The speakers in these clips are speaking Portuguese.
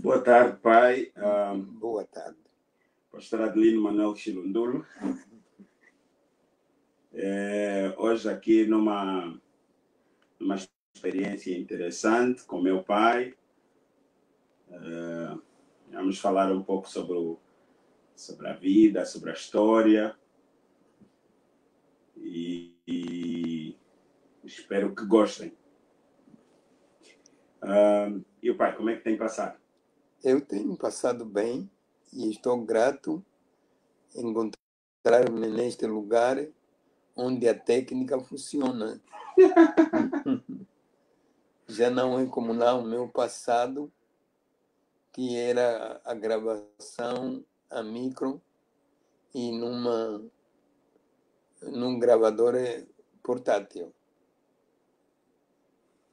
Boa tarde, pai. Boa tarde. Pastor Adelino Manuel Chilundulo. Hoje aqui numa experiência interessante com meu pai. Vamos falar um pouco sobre a vida, sobre a história. E espero que gostem. E o pai, como é que tem passado? Eu tenho passado bem e estou grato em encontrar-me neste lugar onde a técnica funciona. Já não é como lá o meu passado, que era a gravação a micro e num gravador portátil.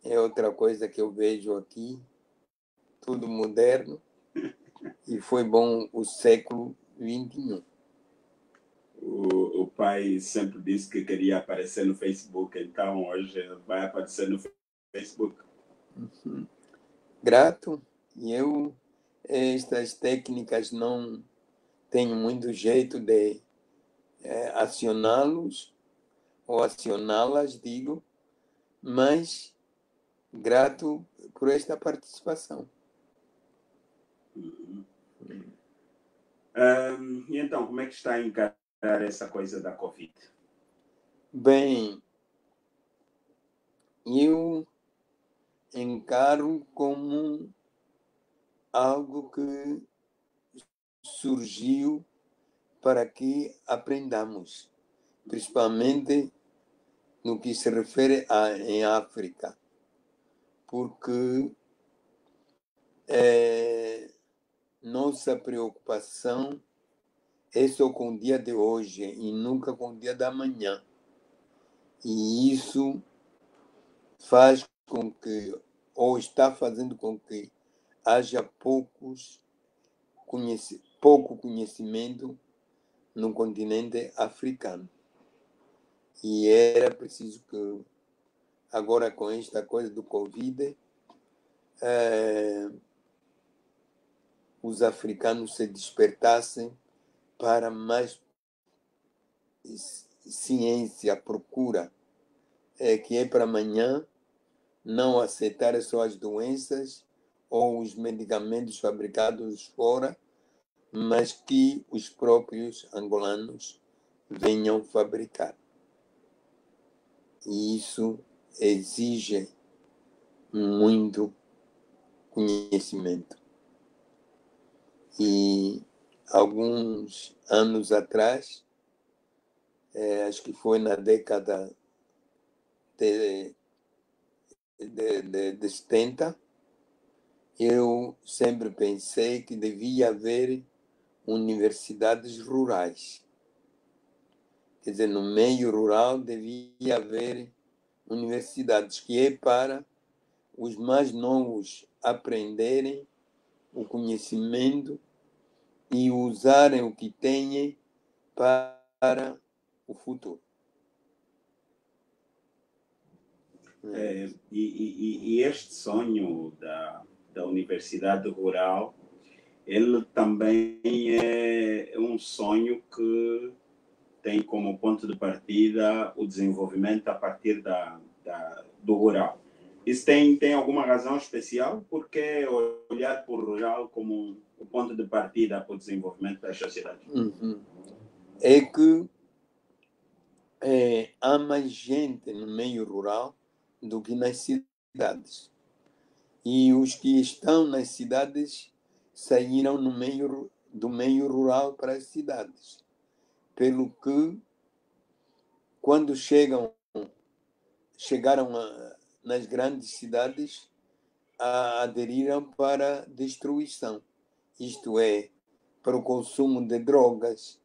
É outra coisa que eu vejo aqui, tudo moderno, e foi bom o século XXI. O pai sempre disse que queria aparecer no Facebook, então hoje vai aparecer no Facebook. Grato, e eu estas técnicas não tenho muito jeito de acioná-los ou acioná-las, digo, mas grato por esta participação. E então, como é que está a encarar essa coisa da Covid? Bem, eu encaro como algo que surgiu para que aprendamos, principalmente no que se refere em África, porque nossa preocupação é só com o dia de hoje e nunca com o dia da manhã. E isso faz com que, ou está fazendo com que haja pouco conhecimento no continente africano. E era preciso que, agora com esta coisa do Covid, os africanos se despertassem para mais ciência, procura, que é para amanhã não aceitar só as doenças ou os medicamentos fabricados fora, mas que os próprios angolanos venham fabricar. E isso exige muito conhecimento. E alguns anos atrás, acho que foi na década de 70, eu sempre pensei que devia haver universidades rurais. Quer dizer, no meio rural devia haver universidades, que é para os mais novos aprenderem o conhecimento e usarem o que têm para o futuro. E este sonho da universidade rural, ele também é um sonho que tem como ponto de partida o desenvolvimento a partir do rural. Isso tem alguma razão especial? Por que olhar para o rural como o ponto de partida para o desenvolvimento das sociedades? É que há mais gente no meio rural do que nas cidades. E os que estão nas cidades saíram do meio rural para as cidades. Pelo que, quando chegaram nas grandes cidades, aderiram para a destruição. Isto é, para o consumo de drogas,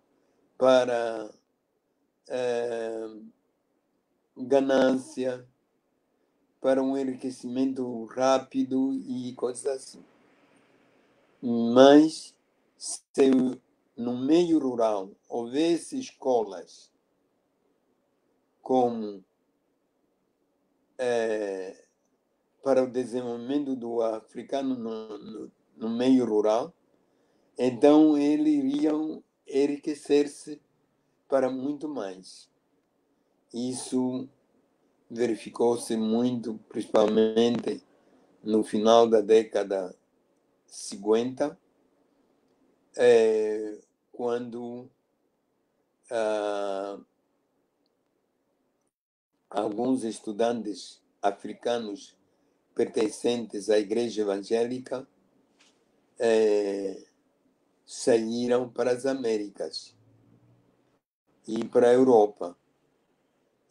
para ganância, para um enriquecimento rápido e coisas assim. Mas, se no meio rural houvesse escolas como para o desenvolvimento do africano no meio rural, então eles iriam enriquecer-se para muito mais. Isso verificou-se muito, principalmente no final da década 50, quando alguns estudantes africanos pertencentes à Igreja Evangélica saíram para as Américas e para a Europa.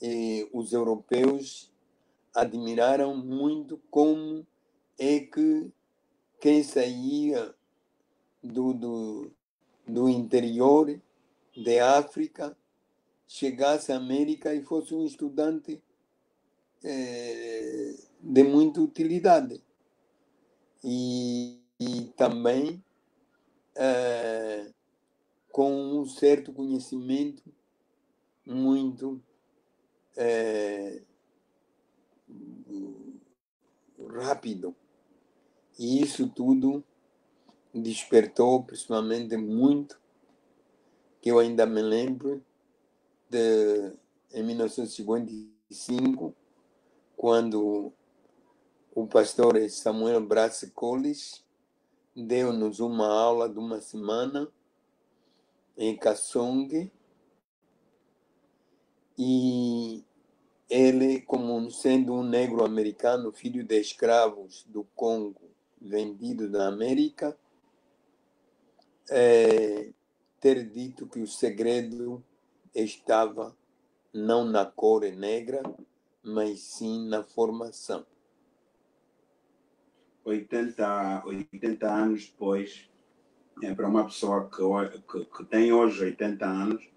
E os europeus admiraram muito como é que quem saía do interior da África chegasse à América e fosse um estudante de muita utilidade. E também com um certo conhecimento muito rápido. E isso tudo despertou, principalmente, muito, que eu ainda me lembro, em 1955, quando o pastor Samuel Brass Collins deu-nos uma aula de uma semana em Kassong, e ele, como sendo um negro americano, filho de escravos do Congo, vendido na América, ter dito que o segredo estava não na cor negra, mas sim na formação. 80 anos depois, para uma pessoa que tem hoje 80 anos,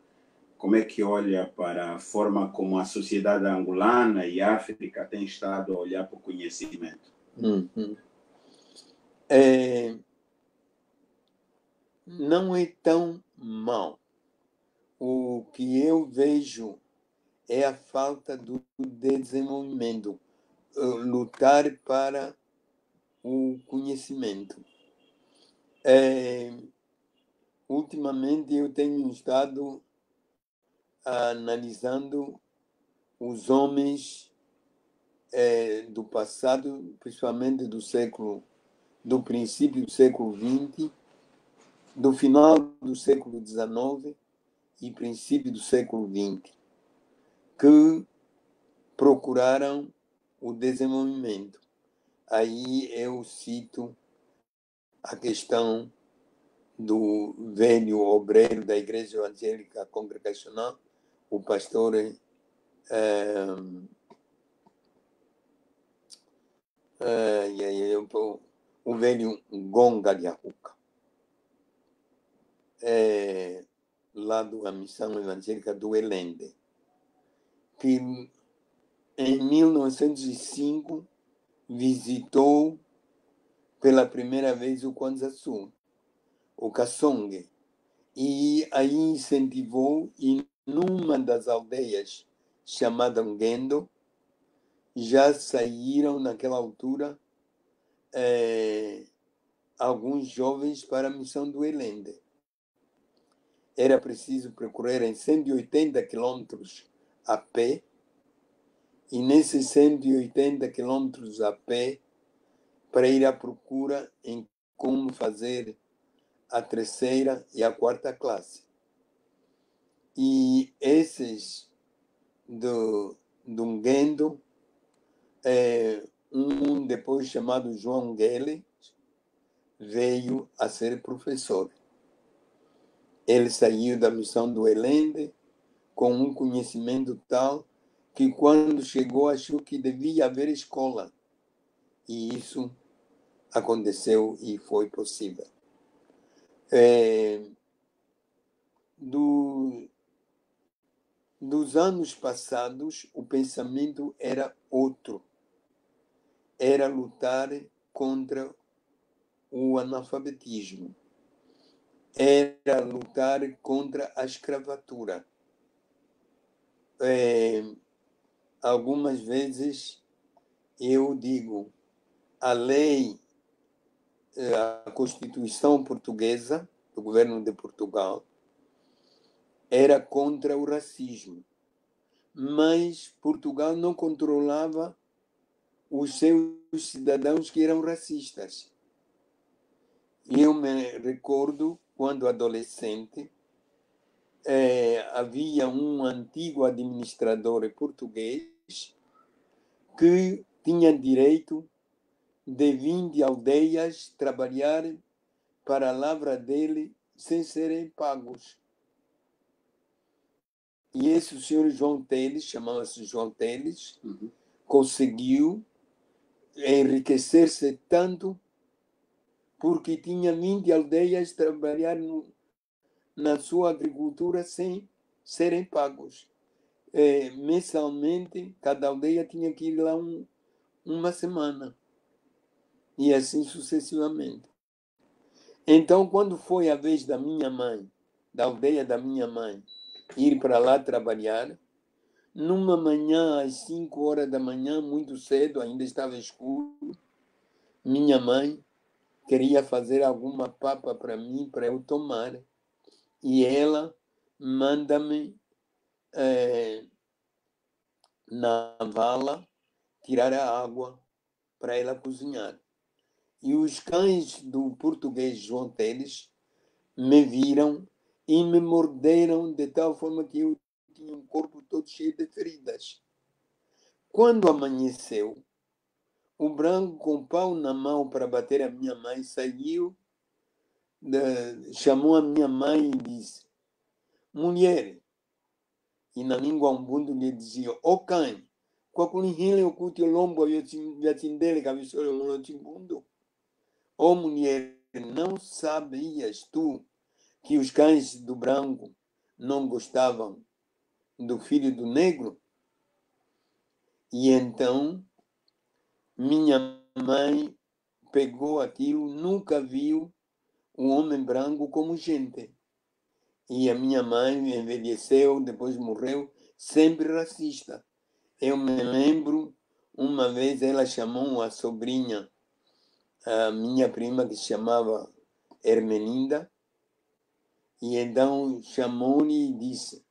como é que olha para a forma como a sociedade angolana e África tem estado a olhar para o conhecimento? Não é tão mal. O que eu vejo é a falta do desenvolvimento, lutar para o conhecimento. Ultimamente eu tenho estado analisando os homens do passado, principalmente do princípio do século XX, do final do século XIX e princípio do século XX, que procuraram o desenvolvimento. Aí eu cito a questão do velho obreiro da Igreja Evangélica Congregacional, o pastor o velho Gonga de Arruca, lá da Missão Evangélica do Elende, que em 1905 visitou pela primeira vez o Kwanzaa Sul, o Kassong, e aí incentivou, e numa das aldeias chamada Ngendo, já saíram naquela altura alguns jovens para a missão do Elende. Era preciso percorrer em 180 quilômetros a pé, e nesses 180 quilômetros a pé, para ir à procura em como fazer a terceira e a quarta classe. E esses do Ngendo, um depois chamado João Guele, veio a ser professor. Ele saiu da missão do Elende com um conhecimento tal que, quando chegou, achou que devia haver escola. E isso aconteceu e foi possível. Dos anos passados, o pensamento era outro. Era lutar contra o analfabetismo. Era lutar contra a escravatura. Algumas vezes eu digo, a lei a Constituição portuguesa, do governo de Portugal, era contra o racismo. Mas Portugal não controlava os seus cidadãos que eram racistas. E eu me recordo, quando adolescente, havia um antigo administrador português que tinha direito de vir de aldeias trabalhar para a lavra dele sem serem pagos. E esse senhor João Teles, chamava-se João Teles, conseguiu enriquecer-se tanto porque tinha 20 aldeias trabalhar na sua agricultura sem serem pagos. Mensalmente, cada aldeia tinha que ir lá uma semana. E assim sucessivamente. Então, quando foi a vez da minha mãe, da aldeia da minha mãe, ir para lá trabalhar, numa manhã, às 5 horas da manhã, muito cedo, ainda estava escuro, minha mãe queria fazer alguma papa para mim, para eu tomar. E ela manda-me na vala tirar a água para ela cozinhar. E os cães do português João Teles me viram e me morderam de tal forma que eu tinha um corpo todo cheio de feridas. Quando amanheceu, o branco com pau na mão para bater a minha mãe saiu, chamou a minha mãe e disse: mulher. E na língua umbundo lhe dizia: o cãe, quakulinhile okuti olombo yatindele kabisoro monotimbundo. Ó mulher, não sabias tu que os cães do branco não gostavam do filho do negro? E então minha mãe pegou aquilo, nunca viu o homem branco como gente. E a minha mãe envelheceu, depois morreu, sempre racista. Eu me lembro, uma vez ela chamou a sobrinha, a minha prima, que se chamava Hermelinda, e então chamou-me e disse: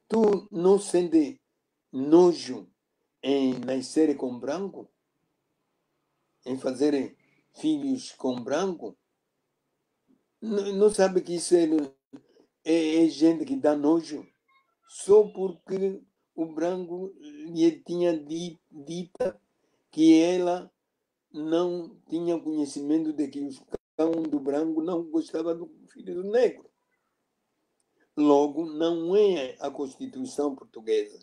tu não sente nojo em nascer com branco? Em fazer filhos com branco? Não sabe que isso é gente que dá nojo? Só porque o branco lhe tinha dita que ela não tinha conhecimento de que os cão do branco não gostava do filho do negro. Logo, não é a Constituição portuguesa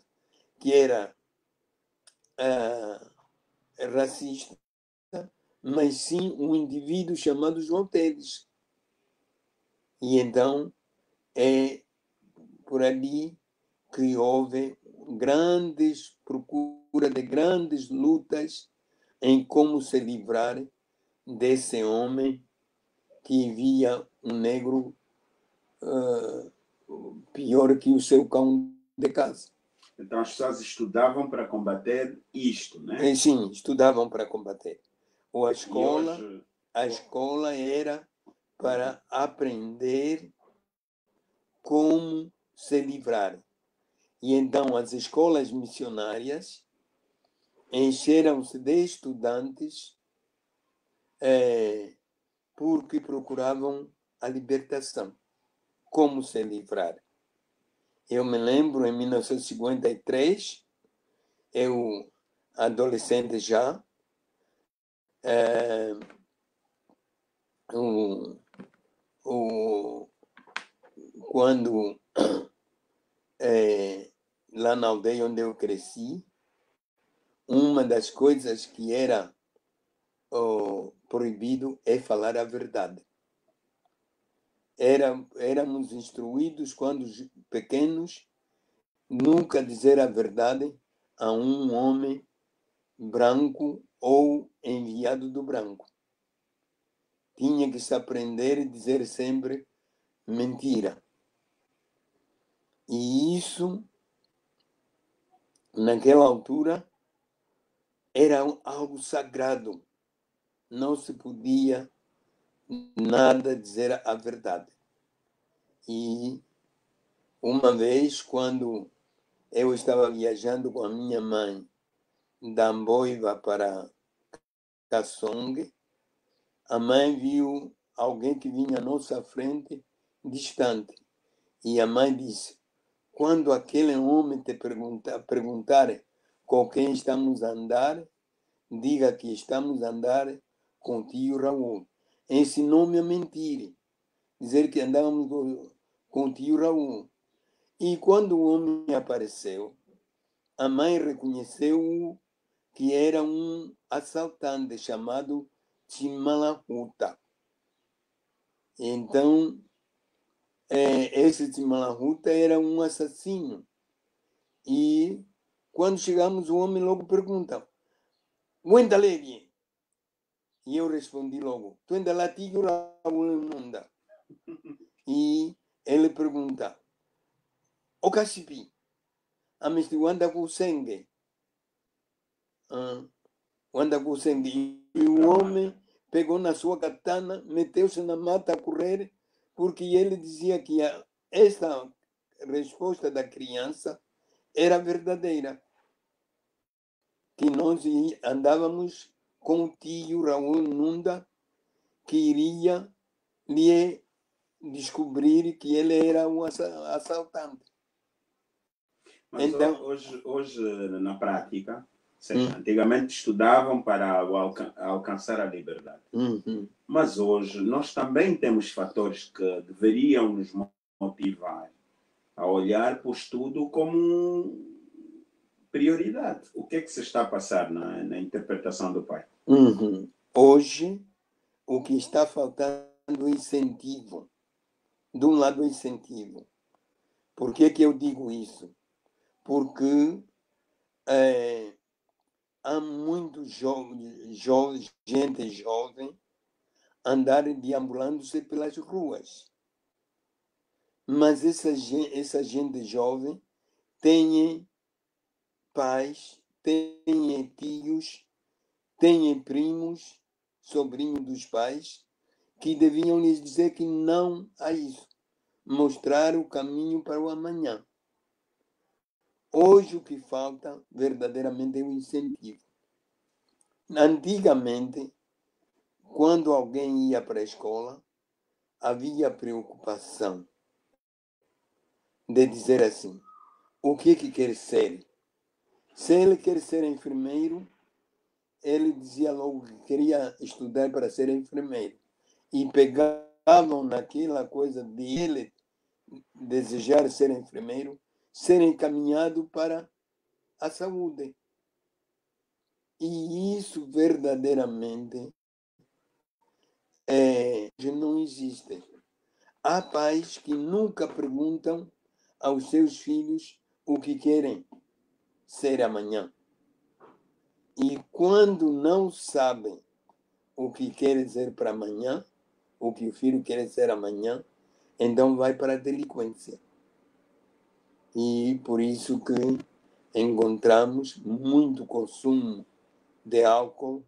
que era racista, mas sim um indivíduo chamado João Teles. E então é por ali que houve grandes procura de grandes lutas em como se livrar desse homem que via um negro pior que o seu cão de casa. Então as pessoas estudavam para combater isto, né? Sim, estudavam para combater. Ou a escola, hoje... a escola era para aprender como se livrar. E então as escolas missionárias encheram-se de estudantes porque procuravam a libertação. Como se livrar? Eu me lembro, em 1953, eu, adolescente já, quando lá na aldeia onde eu cresci, uma das coisas que era proibido é falar a verdade. Éramos instruídos, quando pequenos, nunca dizer a verdade a um homem branco ou enviado do branco. Tinha que se aprender a dizer sempre mentira. E isso, naquela altura, era algo sagrado. Não se podia nada dizer a verdade. E uma vez, quando eu estava viajando com a minha mãe da Amboiva para Kassong, a mãe viu alguém que vinha à nossa frente, distante. E a mãe disse, quando aquele homem te perguntar com quem estamos a andar, diga que estamos a andar com o tio Raul. Ensinou-me a mentir, dizer que andávamos com o tio Raul. E quando o homem apareceu, a mãe reconheceu que era um assaltante chamado Timalahuta. Então, esse Timalahuta era um assassino. E quando chegamos, o homem logo pergunta, "Wenda Levi?" E eu respondi logo, "Tu ainda lá tio Raul Nunda?" E ele pergunta, "O Cacipi, a mestre Wanda Kusenge?" Wanda Kusenge. E o homem pegou na sua katana, meteu-se na mata a correr, porque ele dizia que esta resposta da criança era verdadeira. Que nós andávamos com o tio Raul Nunda, que iria lhe descobrir que ele era um assaltante. Mas então, hoje, na prática, ou seja, antigamente estudavam para alcançar a liberdade. Mas hoje nós também temos fatores que deveriam nos motivar a olhar para o estudo como prioridade. O que é que se está a passar na interpretação do pai? Hoje, o que está faltando é incentivo. De um lado, incentivo. Por que eu digo isso? Porque há muito gente jovem andar deambulando-se pelas ruas. Mas essa gente jovem tem pais, tem tios, tem primos, sobrinhos dos pais, que deviam lhes dizer que não a isso. Mostrar o caminho para o amanhã. Hoje o que falta verdadeiramente é o incentivo. Antigamente, quando alguém ia para a escola, havia preocupação de dizer assim, o que quer ser? Se ele quer ser enfermeiro, ele dizia logo que queria estudar para ser enfermeiro. E pegavam naquela coisa de ele desejar ser enfermeiro, ser encaminhado para a saúde. E isso verdadeiramente não existe. Há pais que nunca perguntam aos seus filhos o que querem ser amanhã. E quando não sabem o que querem ser para amanhã, o que o filho quer ser amanhã, então vai para a delinquência. E por isso que encontramos muito consumo de álcool,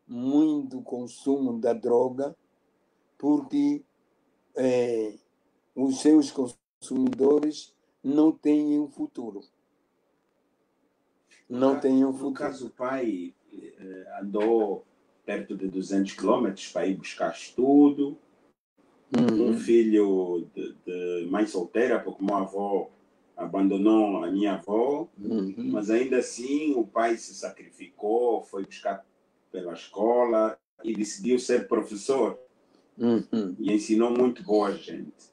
muito consumo da droga, porque os seus consumidores não têm um futuro. Não têm um futuro. No caso, o pai andou perto de 200 quilômetros para ir buscar estudo. Um filho de mãe solteira, porque meu avô abandonou a minha avó, mas ainda assim o pai se sacrificou, foi buscar pela escola e decidiu ser professor. E ensinou muito boa gente.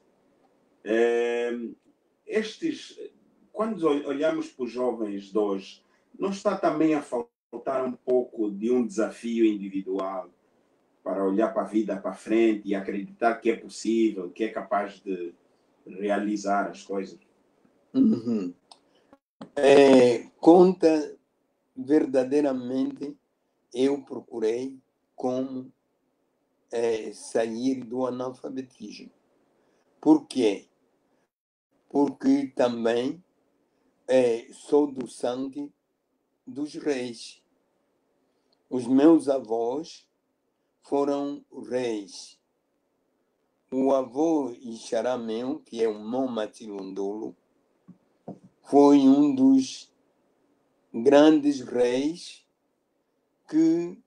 Quando olhamos para os jovens de hoje, não está também a faltar um pouco de um desafio individual para olhar para a vida para frente e acreditar que é possível, que é capaz de realizar as coisas? Conta verdadeiramente, eu procurei como sair do analfabetismo. Por quê? Porque também sou do sangue dos reis. Os meus avós foram reis. o avô Ixará meu, que é o Moma Tilundulu, foi um dos grandes reis que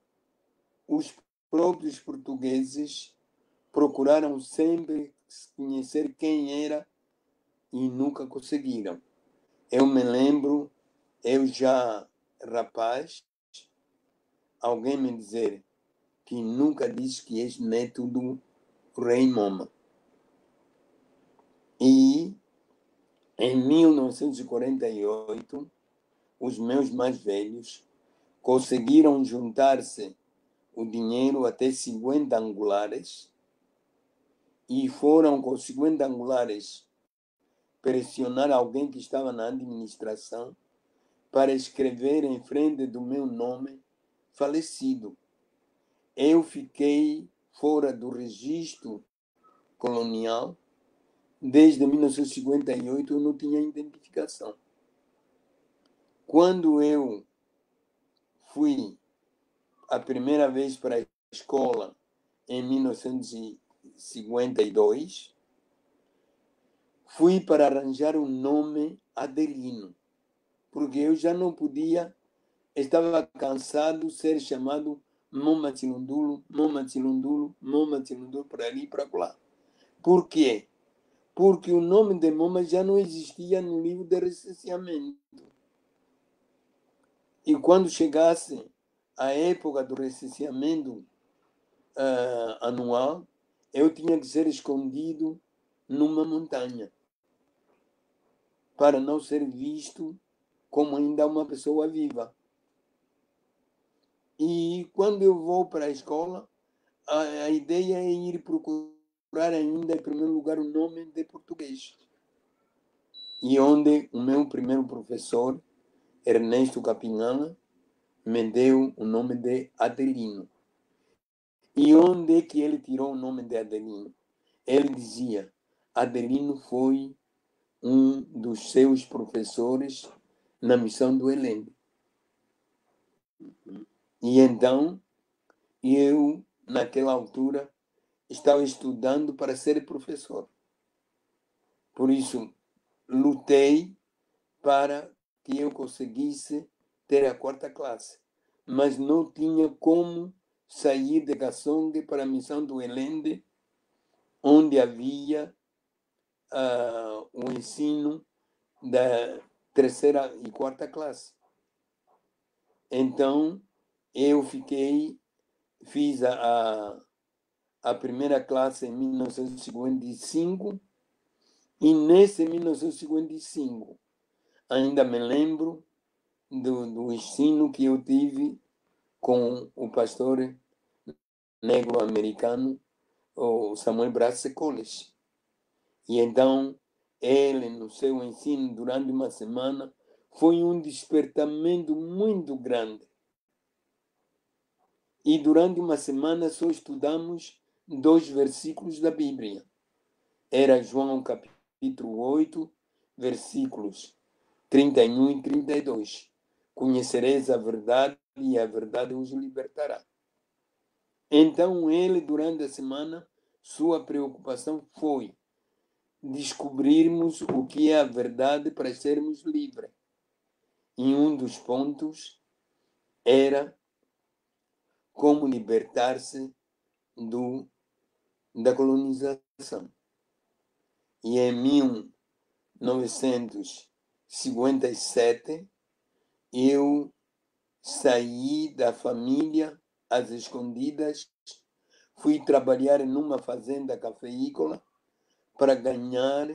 os próprios portugueses procuraram sempre conhecer quem era e nunca conseguiram. Eu me lembro, eu já rapaz, alguém me dizer que nunca disse que és neto do rei Moma. E em 1948, os meus mais velhos conseguiram juntar-se o dinheiro até 50 angulares e foram com 50 angulares pressionar alguém que estava na administração para escrever em frente do meu nome falecido. Eu fiquei fora do registro colonial desde 1958, eu não tinha identificação. Quando eu fui a primeira vez para a escola em 1952, fui para arranjar um nome Adelino, porque eu já não podia, estava cansado de ser chamado Moma Tilundulu, Moma Tilundulu, Moma Tilundulu, para ali e para lá. Por quê? Porque o nome de Moma já não existia no livro de recenseamento. E quando chegasse a época do recenseamento anual, eu tinha que ser escondido numa montanha para não ser visto como ainda uma pessoa viva. E quando eu vou para a escola, a ideia é ir procurar ainda, em primeiro lugar, o nome de português. E onde o meu primeiro professor, Ernesto Capinhala, me deu o nome de Adelino. E onde é que ele tirou o nome de Adelino? Ele dizia, Adelino foi um dos seus professores na missão do Helene. E então, eu, naquela altura, estava estudando para ser professor. Por isso, lutei para que eu conseguisse ter a 4ª classe. Mas não tinha como sair de Caçongue para a missão do Helene, onde havia o ensino da 3ª e 4ª classe. Então, eu fiz a primeira classe em 1955, e nesse 1955, ainda me lembro do ensino que eu tive com o pastor negro-americano, o Samuel Brace College. E então, ele, no seu ensino, durante uma semana, foi um despertamento muito grande. E durante uma semana só estudamos 2 versículos da Bíblia. Era João capítulo 8, versículos 31 e 32. Conhecereis a verdade e a verdade os libertará. Então ele, durante a semana, sua preocupação foi descobrirmos o que é a verdade para sermos livres. E um dos pontos era como libertar-se da colonização. E em 1957, eu saí da família às escondidas, fui trabalhar numa fazenda cafeícola para ganhar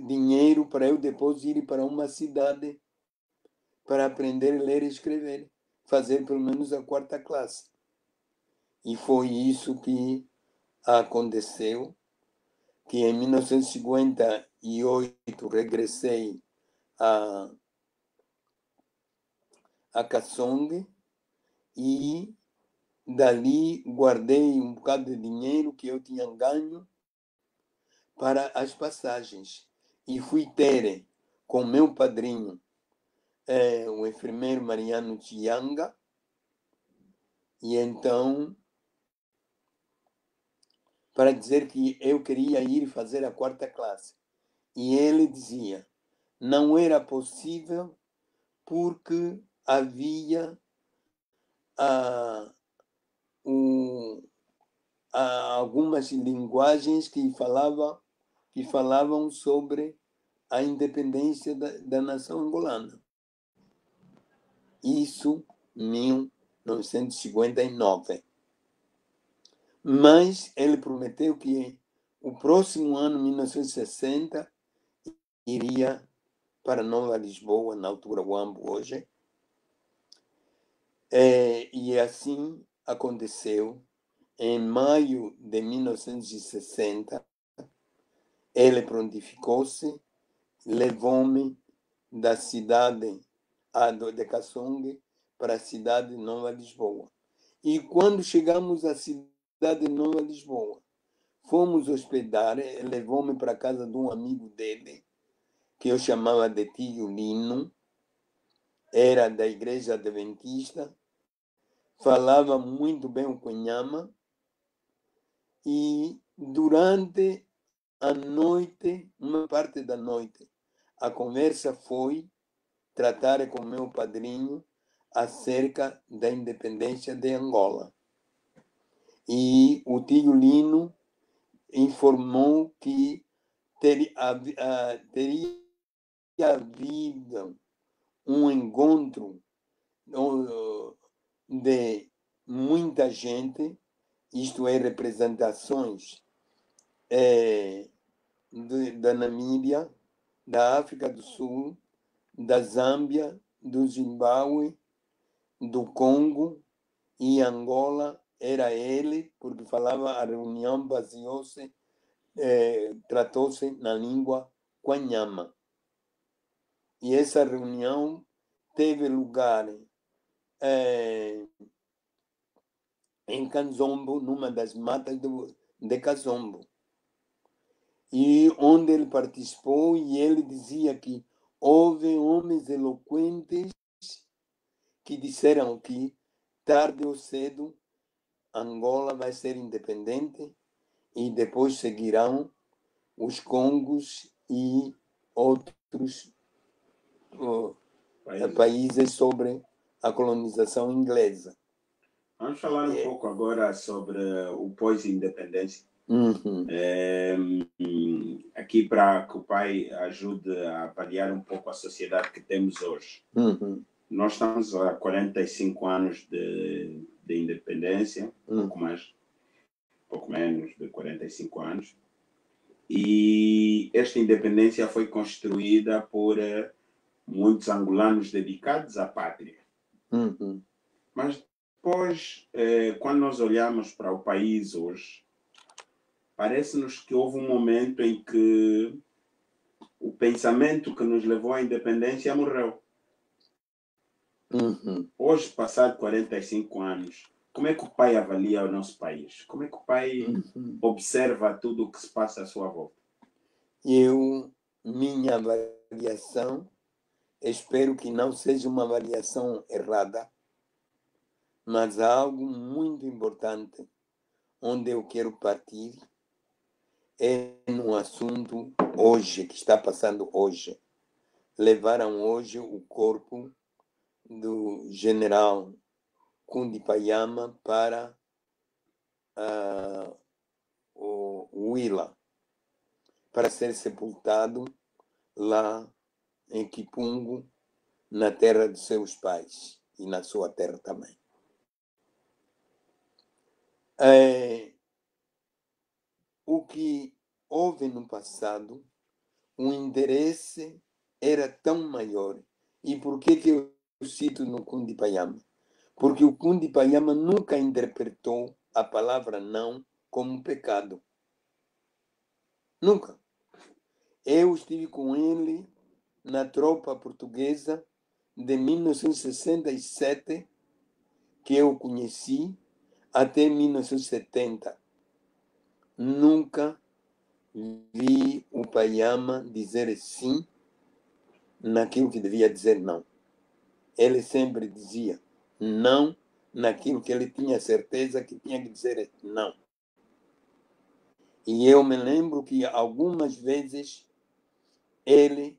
dinheiro para eu depois ir para uma cidade para aprender a ler e escrever, fazer pelo menos a 4ª classe. E foi isso que aconteceu, que em 1958 regressei a Caçongue e dali guardei um bocado de dinheiro que eu tinha ganho para as passagens. E fui ter com meu padrinho, o enfermeiro Mariano Tianga, e então para dizer que eu queria ir fazer a 4ª classe. E ele dizia, não era possível porque havia algumas linguagens que falavam sobre a independência da nação angolana. Isso em 1959. Mas ele prometeu que o próximo ano, 1960, iria para Nova Lisboa, na altura Huambo hoje. E assim aconteceu. Em maio de 1960, ele prontificou-se, levou-me da cidade de Kassonge para a cidade de Nova Lisboa. E quando chegamos à cidade de Nova Lisboa, fomos hospedar, ele levou-me para a casa de um amigo dele, que eu chamava de tio Lino, era da igreja adventista, falava muito bem o Cunhama, e durante a noite, uma parte da noite, a conversa foi tratar com meu padrinho acerca da independência de Angola. E o tio Lino informou que teria havido um encontro de muita gente, isto é, representações da Namíbia, da África do Sul, da Zâmbia, do Zimbábue, do Congo e Angola. Era ele, porque falava, a reunião baseou-se, tratou-se na língua Kwanyama. E essa reunião teve lugar em Canzombo, numa das matas de Canzombo, e onde ele participou, e ele dizia que houve homens eloquentes que disseram que, tarde ou cedo, Angola vai ser independente e depois seguirão os Congos e outros países sobre a colonização inglesa. Vamos falar um pouco agora sobre o pós-independência. Uhum. Aqui para que o pai ajude a avaliar um pouco a sociedade que temos hoje. Uhum. Nós estamos há 45 anos de independência, pouco menos de 45 anos, e esta independência foi construída por muitos angolanos dedicados à pátria. Uhum. Mas depois, quando nós olhamos para o país hoje, parece-nos que houve um momento em que o pensamento que nos levou à independência morreu. Uhum. Hoje, passado 45 anos, como é que o pai avalia o nosso país? Como é que o pai observa tudo o que se passa à sua volta? Minha avaliação, espero que não seja uma avaliação errada, mas há algo muito importante onde eu quero partir, é no assunto hoje, que está passando hoje. Levaram hoje o corpo do general Kundipayama para o Huila, para ser sepultado lá em Kipungo, na terra de seus pais e na sua terra também. O que houve no passado, o interesse era tão maior. E por que eu cito no Kundipayama? Porque o Kundipayama nunca interpretou a palavra não como pecado. Nunca. Eu estive com ele na tropa portuguesa de 1967, que eu conheci, até 1970. Nunca vi o Payama dizer sim naquilo que devia dizer não. Ele sempre dizia não naquilo que ele tinha certeza que tinha que dizer não. E eu me lembro que algumas vezes ele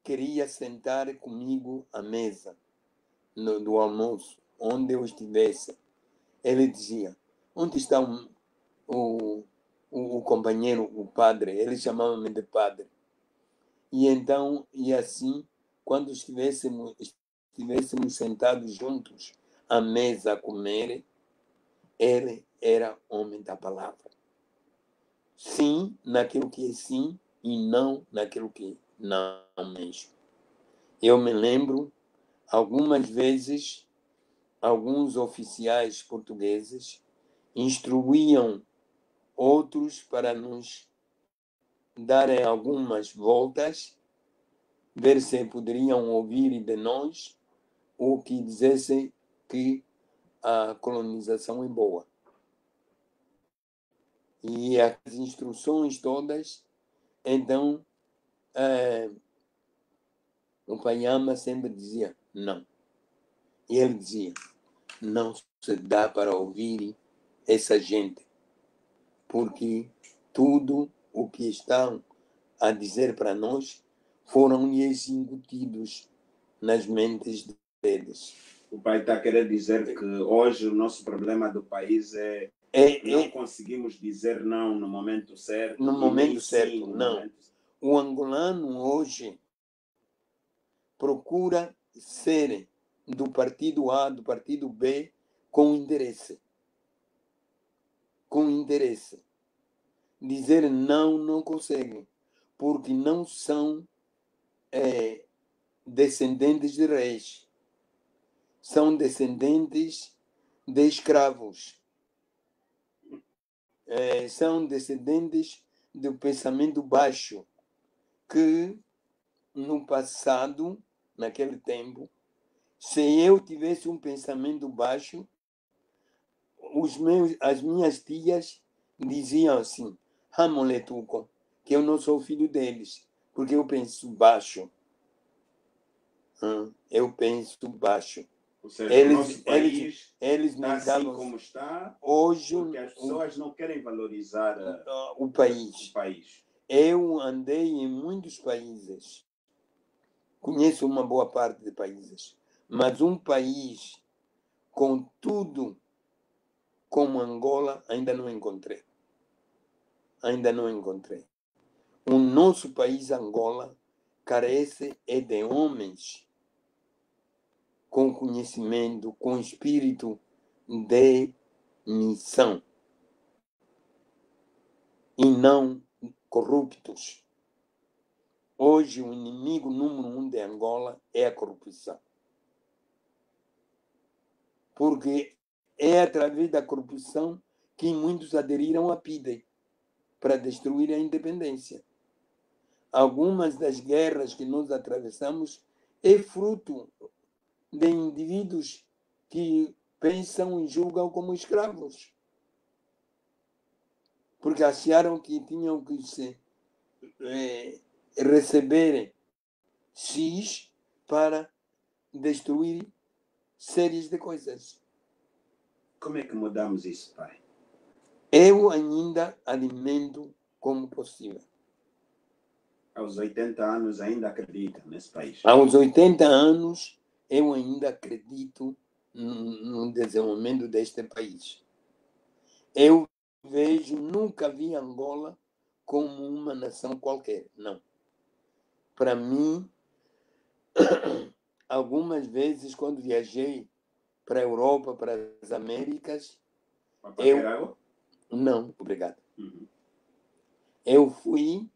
queria sentar comigo à mesa do almoço, onde eu estivesse. Ele dizia: onde está o companheiro, o padre? Ele chamava-me de padre. E então, e assim, quando estivéssemos sentados juntos à mesa a comer, ele era homem da palavra. Sim naquilo que é sim e não naquilo que não mesmo. Eu me lembro, algumas vezes, alguns oficiais portugueses instruíam outros para nos darem algumas voltas, ver se poderiam ouvir de nós o que dissessem que a colonização é boa. E as instruções todas, então, o Panyama sempre dizia não. E ele dizia: não se dá para ouvir essa gente, porque tudo o que estão a dizer para nós foram-lhes incutidos nas mentes deles. O pai está querendo dizer que hoje o nosso problema do país é não conseguimos dizer não no momento certo. No momento certo, sim, não. Momento... O angolano hoje procura ser do partido A, do partido B, com interesse. Com interesse. Dizer não conseguem, porque não são descendentes de reis. São descendentes de escravos. São descendentes do pensamento baixo, que no passado, naquele tempo, se eu tivesse um pensamento baixo, as minhas tias diziam assim: Ramoletuco, que eu não sou filho deles, porque eu penso baixo. Eu penso baixo. Ou seja, o nosso país eles está assim como está, hoje, porque as pessoas não querem valorizar o país. O país. Eu andei em muitos países. Conheço uma boa parte de países. Mas um país com tudo como Angola ainda não encontrei. Ainda não encontrei. O nosso país, Angola, carece de homens com conhecimento, com espírito de missão e não corruptos. Hoje, o inimigo número 1 de Angola é a corrupção. Porque é através da corrupção que muitos aderiram à PIDE para destruir a independência. Algumas das guerras que nós atravessamos é fruto de indivíduos que pensam e julgam como escravos. Porque acharam que tinham que receber X para destruir séries de coisas. Como é que mudamos isso, pai? Eu ainda alimento como possível. Aos 80 anos ainda acredita nesse país? Aos 80 anos, eu ainda acredito no desenvolvimento deste país. Eu nunca vi Angola como uma nação qualquer, não. Para mim, algumas vezes, quando viajei para a Europa, para as Américas, Não, obrigado. Uhum. Eu fui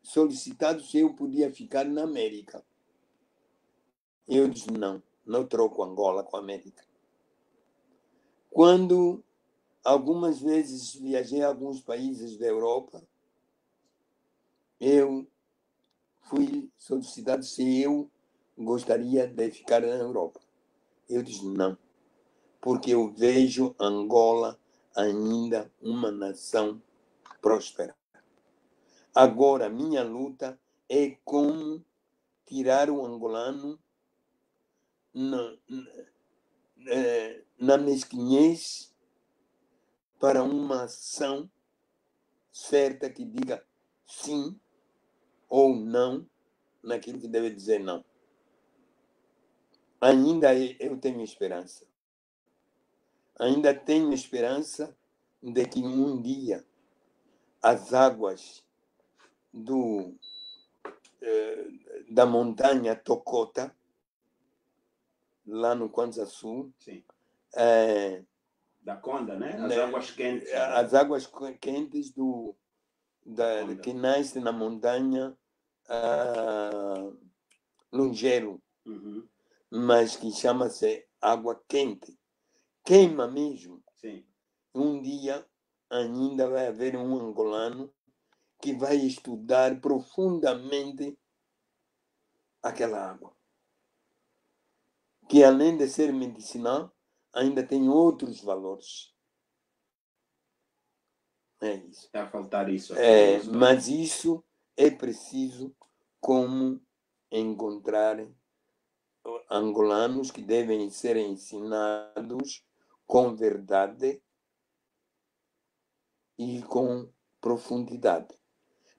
solicitado se eu podia ficar na América. Eu disse não troco Angola com a América. Quando algumas vezes viajei a alguns países da Europa, eu fui solicitado se eu gostaria de ficar na Europa. Eu disse não, porque eu vejo Angola ainda uma nação próspera. Agora, minha luta é como tirar o angolano na mesquinhez para uma ação certa que diga sim ou não naquilo que deve dizer não. Ainda eu tenho esperança. Ainda tenho esperança de que um dia as águas da montanha Tokota, lá no Kwanza Sul, Sim. é, Da Conda, né? As águas quentes. as águas quentes Conda. que nascem na montanha Lungelo, mas que chama-se água quente. Queima mesmo. Sim. Um dia ainda vai haver um angolano que vai estudar profundamente aquela água, que além de ser medicinal, ainda tem outros valores. É isso. Está a faltar isso aqui. Mas isso é preciso como encontrar angolanos que devem ser ensinados com verdade e com profundidade.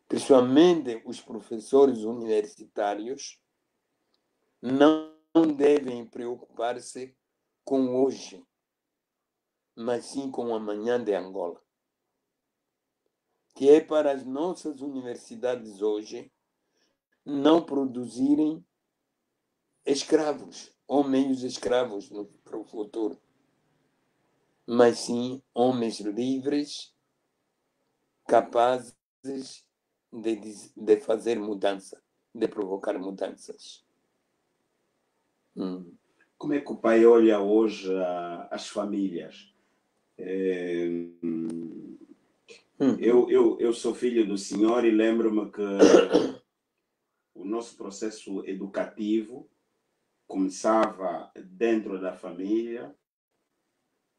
Principalmente os professores universitários não devem preocupar-se com hoje, mas sim com o amanhã de Angola. Que é para as nossas universidades hoje não produzirem escravos, ou meios escravos para o futuro, mas sim homens livres, capazes de fazer mudança, de provocar mudanças. Como é que o pai olha hoje as famílias? Eu sou filho do senhor e lembro-me que o nosso processo educativo começava dentro da família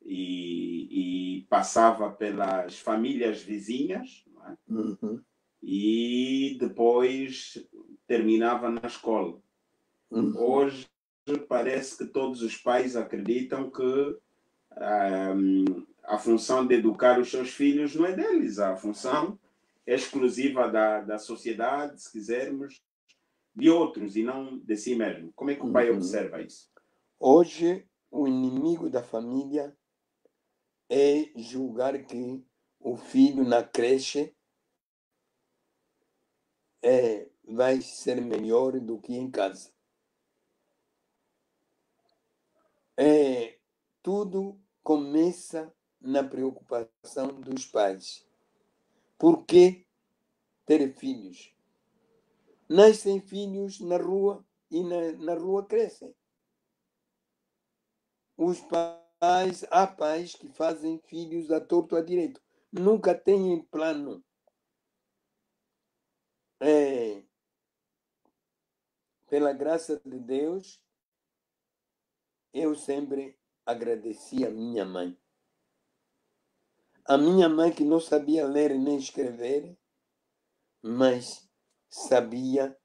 e passava pelas famílias vizinhas, não é? E depois terminava na escola. Hoje parece que todos os pais acreditam que a função de educar os seus filhos não é deles, a função é exclusiva da sociedade, se quisermos, de outros e não de si mesmo. Como é que o pai observa isso? Hoje, o inimigo da família é julgar que o filho na creche vai ser melhor do que em casa. Tudo começa na preocupação dos pais. Por que ter filhos? Nascem filhos na rua e na rua crescem. Há pais que fazem filhos à torto à direito. Nunca têm plano. Pela graça de Deus, eu sempre agradeci a minha mãe. A minha mãe que não sabia ler nem escrever, mas sabia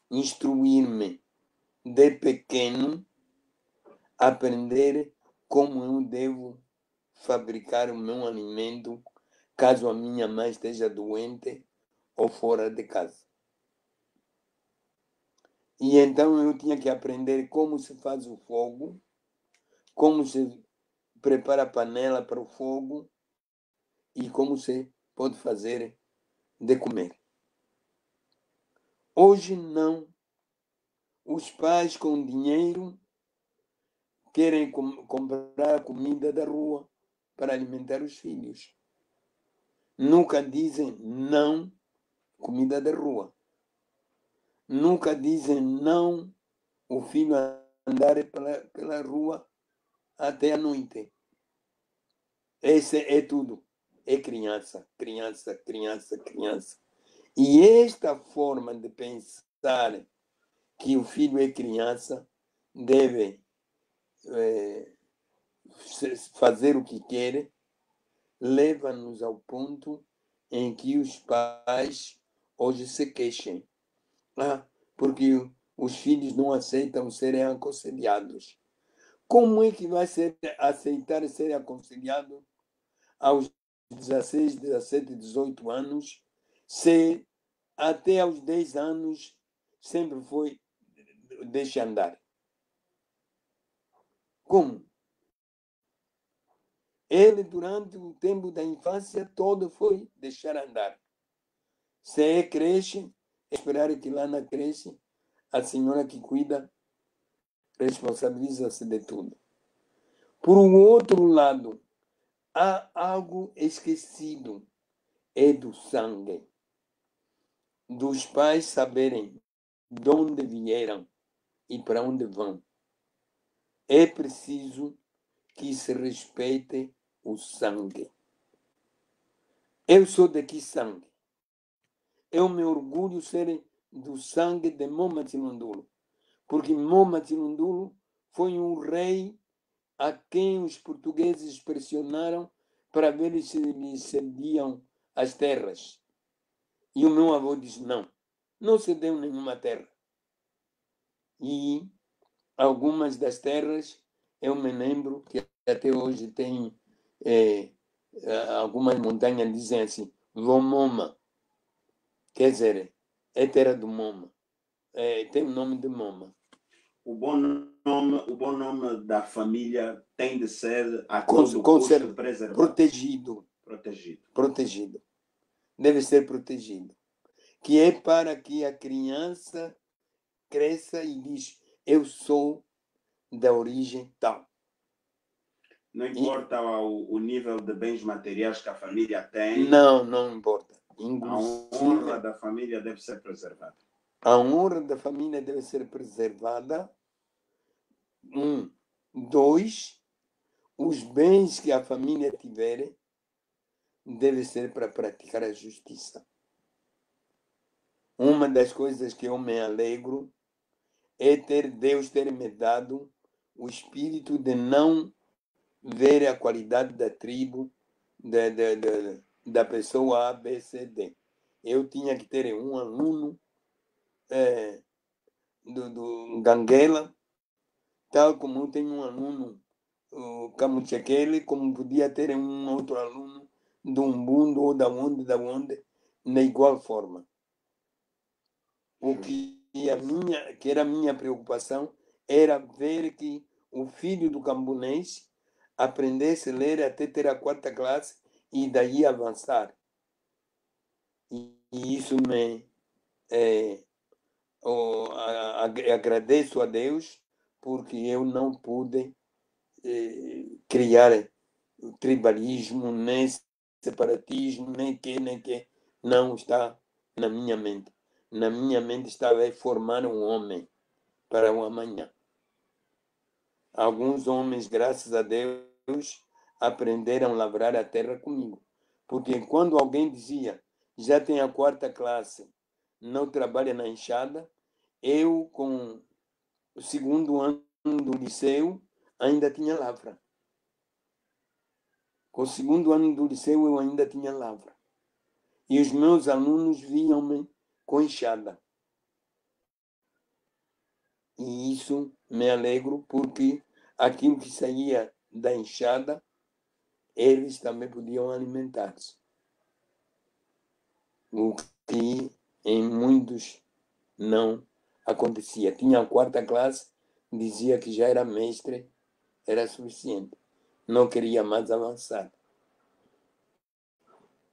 instruir-me de pequeno, aprender como eu devo fabricar o meu alimento caso a minha mãe esteja doente ou fora de casa. E então eu tinha que aprender como se faz o fogo, como se prepara a panela para o fogo e como se pode fazer de comer. Hoje não. Os pais com dinheiro querem comprar comida da rua para alimentar os filhos. Nunca dizem não comida da rua. Nunca dizem não o filho andar pela rua até a noite. Esse é tudo. É criança, criança, criança, criança. E esta forma de pensar que o filho é criança deve fazer o que quer, leva-nos ao ponto em que os pais hoje se queixem. Porque os filhos não aceitam serem aconselhados. Como é que vai aceitar ser aconselhado aos 16, 17, 18 anos, se até aos 10 anos sempre foi deixa andar. Como? Ele, durante o tempo da infância, todo foi deixar andar. Se é creche, esperar que lá na creche a senhora que cuida responsabiliza-se de tudo. Por um outro lado, há algo esquecido, é do sangue. Dos pais saberem de onde vieram e para onde vão. É preciso que se respeite o sangue. Eu sou de que sangue? Eu me orgulho ser do sangue de Moma Chilundulo, porque Moma Chilundulo foi um rei a quem os portugueses pressionaram para ver se lhe cediam as terras. E o meu avô disse, não cedeu nenhuma terra. E algumas das terras, eu me lembro que até hoje tem algumas montanhas dizem assim, Lomoma, quer dizer, é terra do Moma, tem o nome de Moma. O bom nome da família tem de ser a todo custo preservado. Protegido. Deve ser protegido. Que é para que a criança cresça e diz, eu sou da origem tal. Não importa o nível de bens materiais que a família tem. Não importa. Inclusive, a honra da família deve ser preservada. A honra da família deve ser preservada. 2, os bens que a família tiver deve ser para praticar a justiça. Uma das coisas que eu me alegro é Deus ter me dado o espírito de não ver a qualidade da tribo, da pessoa A, B, C, D. Eu tinha que ter um aluno do Ganguela, tal como eu tenho um aluno Camuchekele, como podia ter um outro aluno do Umbundo ou da onde, na igual forma. O que era a minha preocupação era ver que o filho do camponês aprendesse a ler até ter a 4ª classe e daí avançar. E isso me agradeço a Deus porque eu não pude criar tribalismo, nem separatismo, nem que. Não está na minha mente. Na minha mente estava formar um homem para o amanhã. Alguns homens, graças a Deus, aprenderam a lavrar a terra comigo. Porque quando alguém dizia, já tem a 4ª classe, não trabalha na enxada, eu, com o 2º ano do liceu, ainda tinha lavra. Com o 2º ano do liceu, eu ainda tinha lavra. E os meus alunos viam-me com enxada. E isso me alegro porque aquilo que saía da enxada, eles também podiam alimentar-se. O que em muitos não acontecia. Tinha a 4ª classe, dizia que já era mestre, era suficiente. Não queria mais avançar.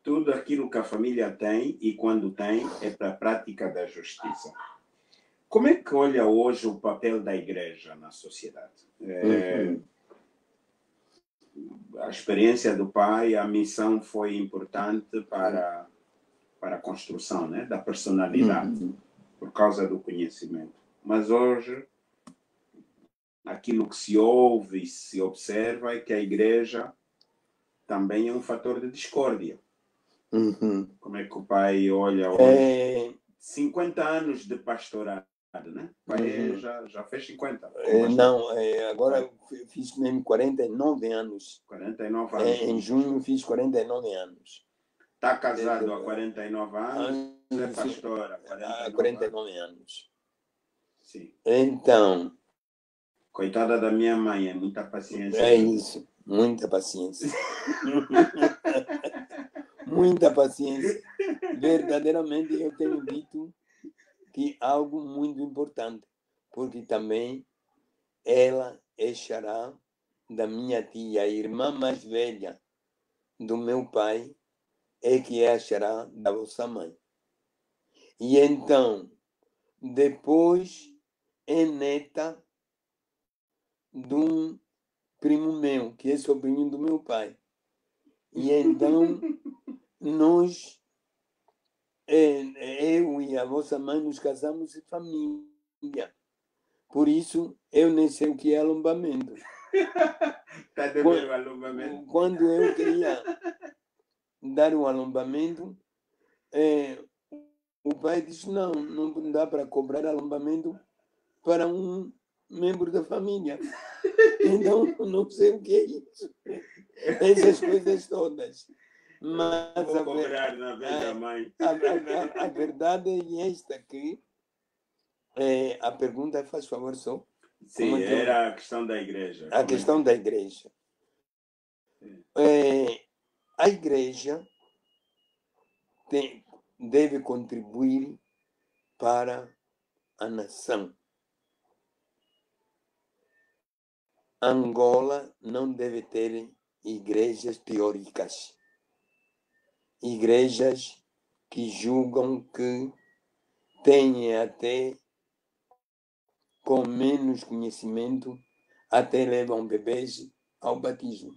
Tudo aquilo que a família tem, e quando tem, é para a prática da justiça. Como é que olha hoje o papel da igreja na sociedade? A experiência do pai, a missão foi importante para a construção, né, da personalidade, por causa do conhecimento. Mas hoje, aquilo que se ouve e se observa é que a igreja também é um fator de discórdia. Como é que o pai olha hoje? 50 anos de pastorado, né? O pai já fez 50. Agora eu fiz mesmo 49 anos. 49 anos. Em junho fiz 49 anos. Está casado há 49 anos, é pastora há 49 anos. Sim. Então... Coitada da minha mãe, é muita paciência. É isso, muita paciência. muita paciência. Verdadeiramente, eu tenho dito que algo muito importante, porque também ela é xará da minha tia, a irmã mais velha do meu pai, é que é a xará da vossa mãe. E então, depois, é neta de um primo meu, que é sobrinho do meu pai. E então, nós, eu e a vossa mãe, nos casamos em família. Por isso, eu nem sei o que é alambamento. Está a ver o alongamento? Quando eu queria dar o alambamento, o pai disse, não dá para cobrar alambamento para um membro da família. Então, não sei o que é isso. Essas coisas todas. Mas Vou cobrar na vez da mãe. a verdade é esta, que a pergunta, faz favor só. Sim, era a questão da igreja. A questão da igreja. A igreja deve contribuir para a nação. Angola não deve ter igrejas teóricas. Igrejas que julgam que têm até com menos conhecimento, até levam bebês ao batismo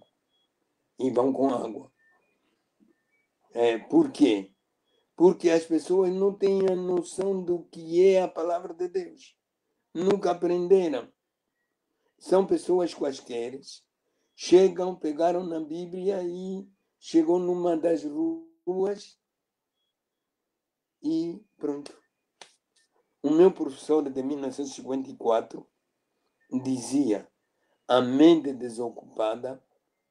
e vão com água. Por quê? Porque as pessoas não têm a noção do que é a palavra de Deus. Nunca aprenderam. São pessoas quaisquer, chegam, pegaram na Bíblia e chegou numa das ruas e pronto. O meu professor de 1954 dizia: a mente desocupada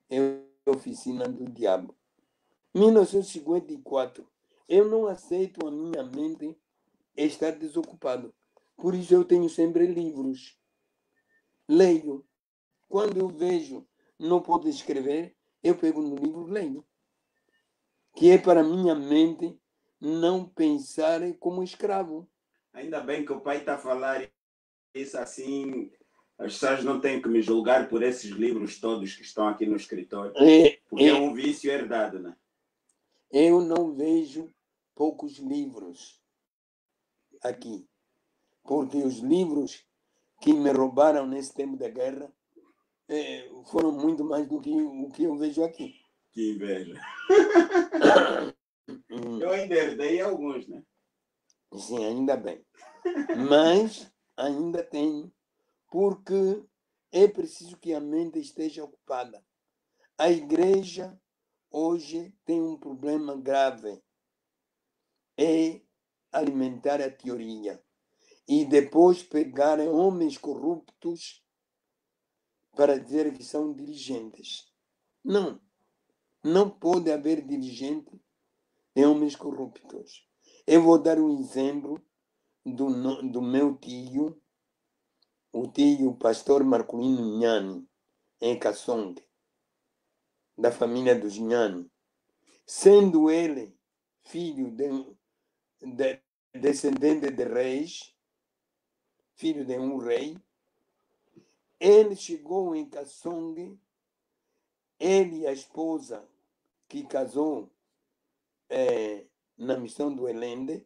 é a oficina do diabo. 1954, eu não aceito a minha mente estar desocupada. Por isso eu tenho sempre livros. Leio. Quando eu vejo não posso escrever, eu pego no livro e leio. Que é para minha mente não pensar como escravo. Ainda bem que o pai está a falar isso assim. As pessoas não têm que me julgar por esses livros todos que estão aqui no escritório. Porque é um vício herdado, né? Eu não vejo poucos livros aqui. Porque os livros que me roubaram nesse tempo da guerra foram muito mais do que o que eu vejo aqui. Que inveja. Eu ainda herdei alguns, né? Sim, ainda bem. Mas ainda tenho, porque é preciso que a mente esteja ocupada. A igreja hoje tem um problema grave. É alimentar a teoria e depois pegar homens corruptos para dizer que são dirigentes. Não pode haver dirigente de homens corruptos. Eu vou dar um exemplo do meu tio, o tio pastor Marcolino Nhani, em Kassong, da família dos Nhani. Sendo ele filho de descendente de reis, filho de um rei, ele chegou em Kassong, ele e a esposa que casou na missão do Elende.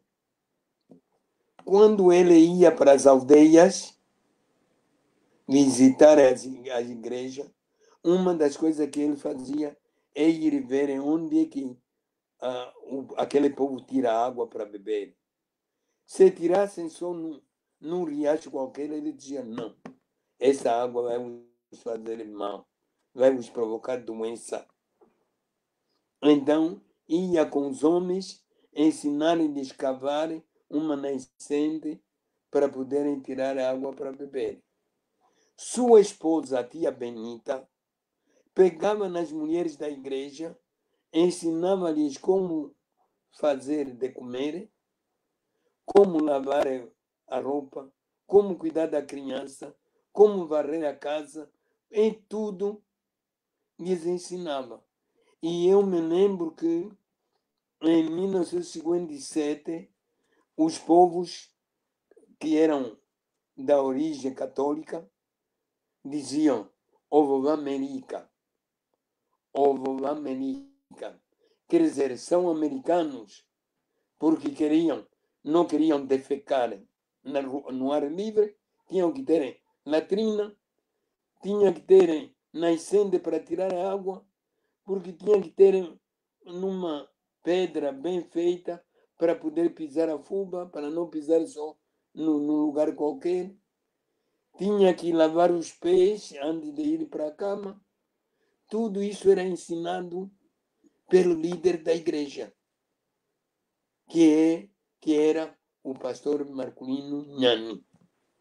Quando ele ia para as aldeias visitar as igrejas, uma das coisas que ele fazia é ir ver onde é que aquele povo tira água para beber. Se tirassem só num riacho qualquer, ele dizia: não, essa água vai vos fazer mal, vai vos provocar doença. Então, ia com os homens, ensinarem-lhes a cavar uma nascente para poderem tirar água para beber. Sua esposa, a tia Benita, pegava nas mulheres da igreja, ensinava-lhes como fazer de comer, como lavar a roupa, como cuidar da criança, como varrer a casa, em tudo lhes ensinava. E eu me lembro que em 1957, os povos que eram da origem católica diziam ovo América, ovo América. Quer dizer, são americanos porque não queriam defecar no ar livre, tinham que ter latrina, tinham que ter nascente para tirar a água, porque tinham que ter numa pedra bem feita para poder pisar a fuba, para não pisar só num lugar qualquer. Tinha que lavar os pés antes de ir para a cama. Tudo isso era ensinado pelo líder da igreja, que era o pastor Marculino Nhani.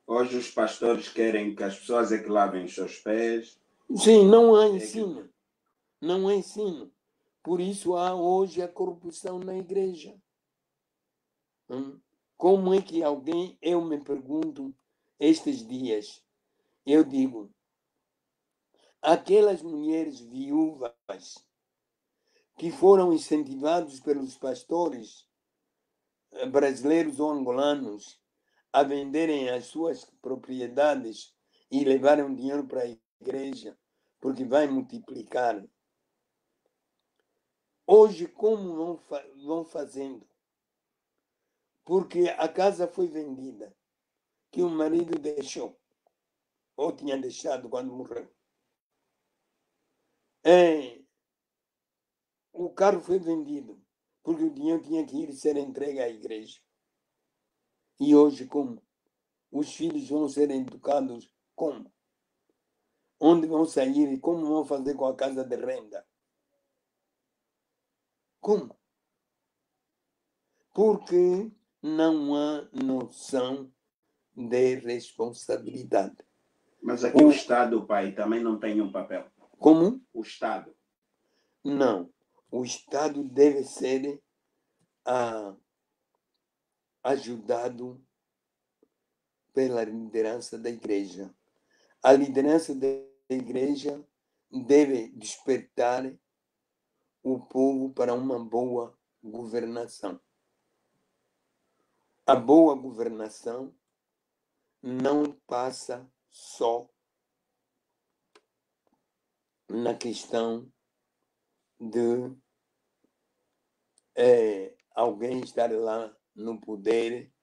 Hoje os pastores querem que as pessoas é que lavem os seus pés. Sim, não há ensino. Não há ensino. Por isso há hoje a corrupção na igreja. Como é que alguém, eu me pergunto, estes dias, eu digo, aquelas mulheres viúvas que foram incentivados pelos pastores brasileiros ou angolanos a venderem as suas propriedades e levarem o dinheiro para a igreja, porque vai multiplicar. Hoje, como vão fazendo? Porque a casa foi vendida, que o marido deixou, ou tinha deixado quando morreu. O carro foi vendido, porque o dinheiro tinha que ir ser entregue à igreja. E hoje, como? Os filhos vão ser educados como? Onde vão sair e como vão fazer com a casa de renda? Como? Porque não há noção de responsabilidade. Mas aqui o Estado, pai, também não tem um papel. Como? O Estado. Não. O Estado deve ser ajudado pela liderança da igreja. A liderança da igreja deve despertar o povo para uma boa governação. A boa governação não passa só na questão de alguém estar lá no poder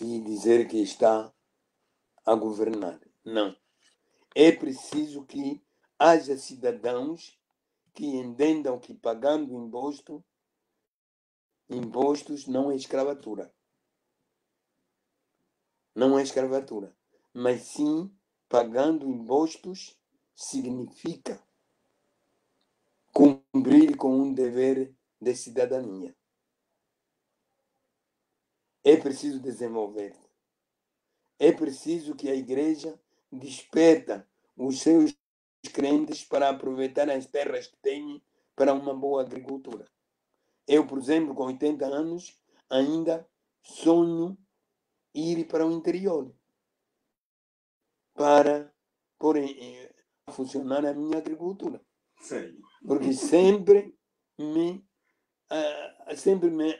e dizer que está a governar. Não. É preciso que haja cidadãos que entendam que pagando impostos não é escravatura. Não é escravatura. Mas sim, pagando impostos significa cumprir com um dever de cidadania. É preciso desenvolver. É preciso que a igreja desperta os seus crentes para aproveitar as terras que têm para uma boa agricultura. Eu, por exemplo, com 80 anos, ainda sonho ir para o interior para pôr a funcionar a minha agricultura. Sim. Porque sempre me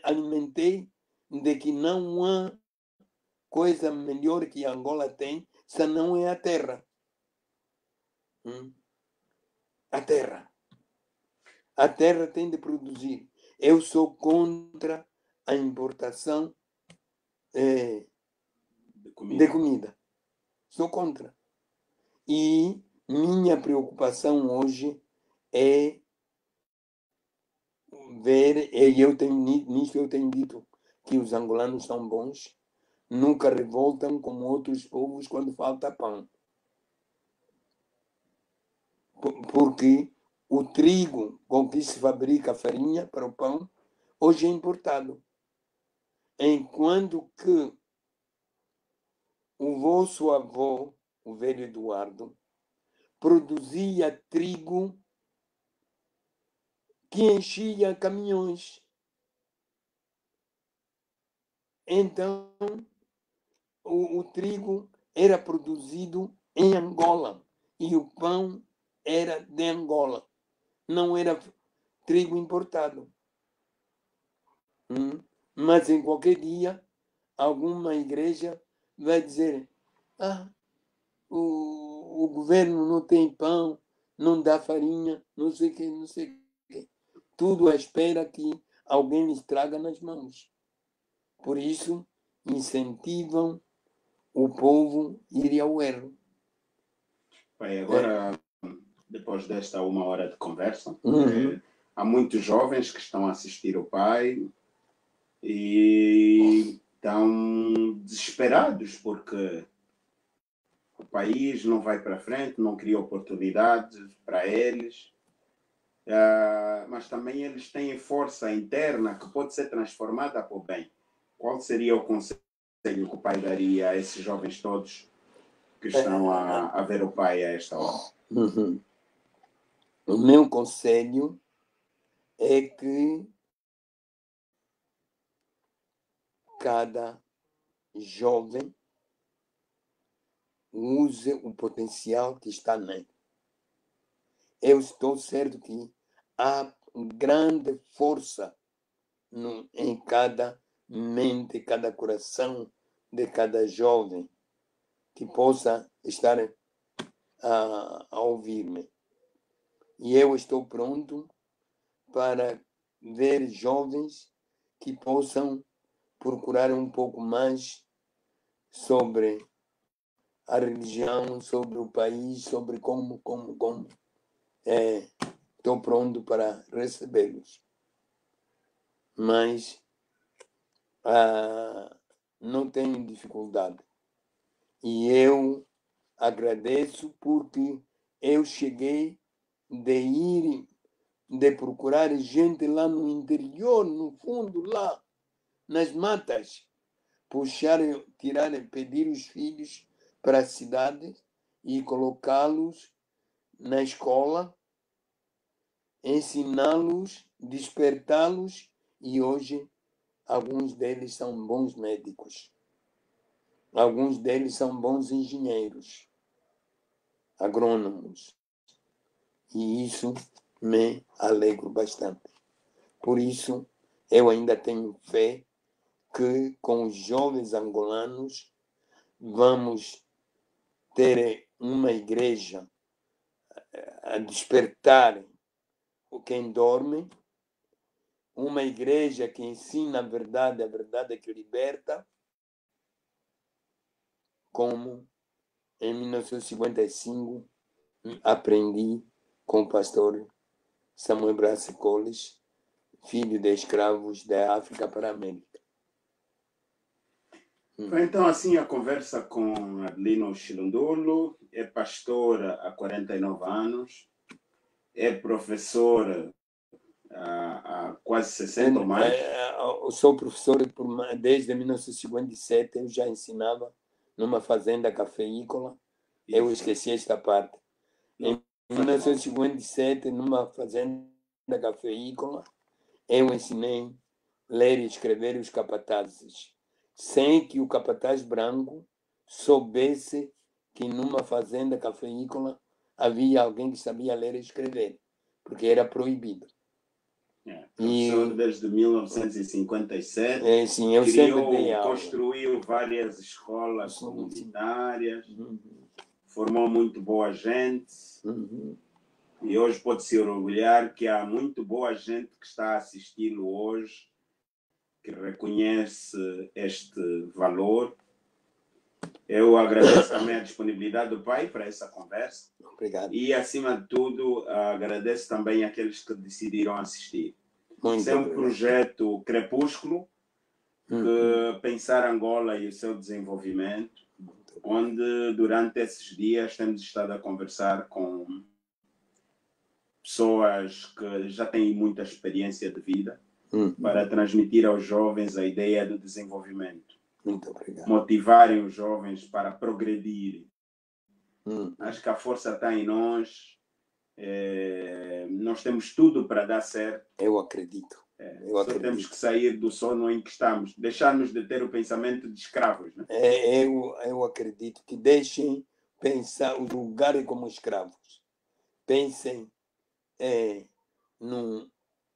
alimentei de que não há coisa melhor que Angola tem, senão é a terra. A terra. A terra tem de produzir. Eu sou contra a importação de comida. Sou contra. E minha preocupação hoje é ver, e eu tenho dito que os angolanos são bons, nunca revoltam como outros povos quando falta pão. Porque o trigo com que se fabrica a farinha para o pão, hoje é importado. Enquanto que o vosso avô, o velho Eduardo, produzia trigo que enchia caminhões. Então, o trigo era produzido em Angola e o pão era de Angola. Não era trigo importado. Mas em qualquer dia, alguma igreja vai dizer: o governo não tem pão, não dá farinha, não sei o que, não sei o que. Tudo à espera que alguém lhes traga nas mãos. Por isso, incentivam o povo a ir ao erro. Bem, agora, depois desta 1 hora de conversa, Uhum. há muitos jovens que estão a assistir o pai e estão desesperados porque o país não vai para frente, não cria oportunidades para eles, mas também eles têm força interna que pode ser transformada por bem. Qual seria o conselho que o pai daria a esses jovens todos que estão a ver o pai a esta hora? Uhum. O meu conselho é que cada jovem use o potencial que está nele. Eu estou certo que há grande força em cada mente, cada coração de cada jovem que possa estar a ouvir-me. E eu estou pronto para ver jovens que possam procurar um pouco mais sobre a religião, sobre o país, sobre como. Estou pronto para recebê-los. Mas não tenho dificuldade. E eu agradeço porque eu cheguei de procurar gente lá no interior, no fundo, lá, nas matas, pedir os filhos para a cidade e colocá-los na escola, ensiná-los, despertá-los, e hoje alguns deles são bons médicos, alguns deles são bons engenheiros, agrônomos, e isso me alegro bastante. Por isso, eu ainda tenho fé que com os jovens angolanos vamos ter uma igreja a despertar quem dorme, uma igreja que ensina a verdade que liberta, como em 1955 aprendi com o pastor Samuel Brace Collins, filho de escravos da África para a América. Foi então assim a conversa com Adelino Chilundolo, é pastor há 49 anos, é professor há quase 60 ou mais. Eu sou professor desde 1957, eu já ensinava numa fazenda cafeícola. Isso. Eu esqueci esta parte. Em 1957, numa fazenda cafeícola, eu ensinei a ler e escrever os capatazes, sem que o capataz branco soubesse que numa fazenda cafeícola havia alguém que sabia ler e escrever, porque era proibido. Professor desde 1957, sim, eu sempre dei aula. Construiu várias escolas comunitárias, formou muito boa gente, e hoje pode-se orgulhar que há muito boa gente que está a assisti-lo hoje, que reconhece este valor. Eu agradeço também a disponibilidade do pai para essa conversa. Obrigado. E, acima de tudo, agradeço também àqueles que decidiram assistir. Muito Isso é um projeto Crepúsculo, que pensar Angola e o seu desenvolvimento, onde durante esses dias temos estado a conversar com pessoas que já têm muita experiência de vida, para transmitir aos jovens a ideia do desenvolvimento. Muito obrigado. Motivarem os jovens para progredir. Acho que a força está em nós. Nós temos tudo para dar certo. Eu acredito. Só temos que sair do sono em que estamos, deixarmos de ter o pensamento de escravos. Né? Eu acredito que deixem pensar, julgarem como escravos. Pensem num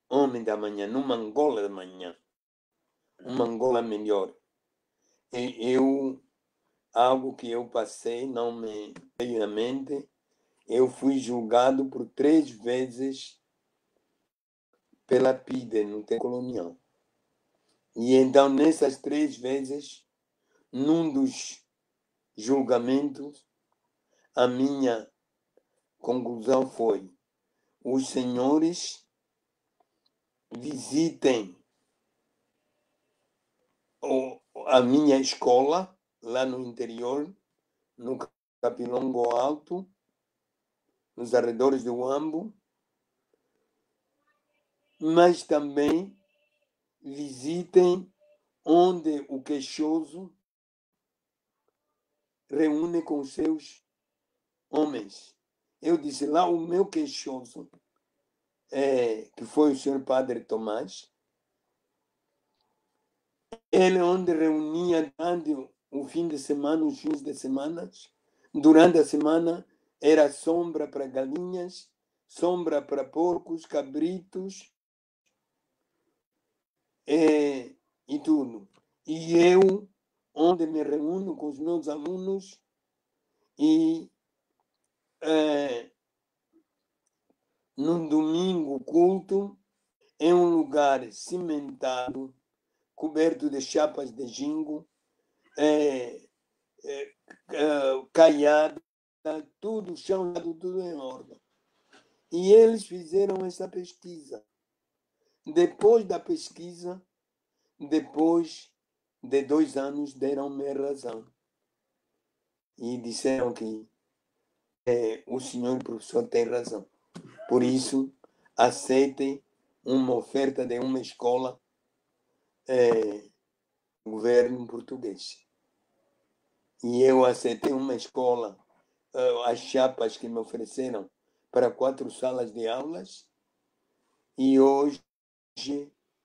homem da manhã, numa Angola da manhã. uma Angola melhor. Algo que eu passei, não me veio à mente, eu fui julgado por 3 vezes pela PIDE no tempo colonial. E então, nessas 3 vezes, num dos julgamentos, a minha conclusão foi: os senhores visitem a minha escola lá no interior, no Capilongo Alto, nos arredores do Huambo, mas também visitem onde o queixoso reúne com os seus homens. Eu disse lá, o meu queixoso, que foi o senhor Padre Tomás, ele onde reunia durante o fim de semana, os fins de semana, durante a semana era sombra para galinhas, sombra para porcos, cabritos, e tudo. E eu, onde me reúno com os meus alunos, e num domingo culto, em um lugar cimentado, coberto de chapas de jingo, caiada, tudo, chão, tudo em ordem. E eles fizeram essa pesquisa. Depois da pesquisa, depois de 2 anos, deram-me razão. E disseram que o senhor professor tem razão. Por isso, aceitem uma oferta de uma escola governo português. E eu aceitei uma escola, as chapas que me ofereceram para 4 salas de aulas, e hoje,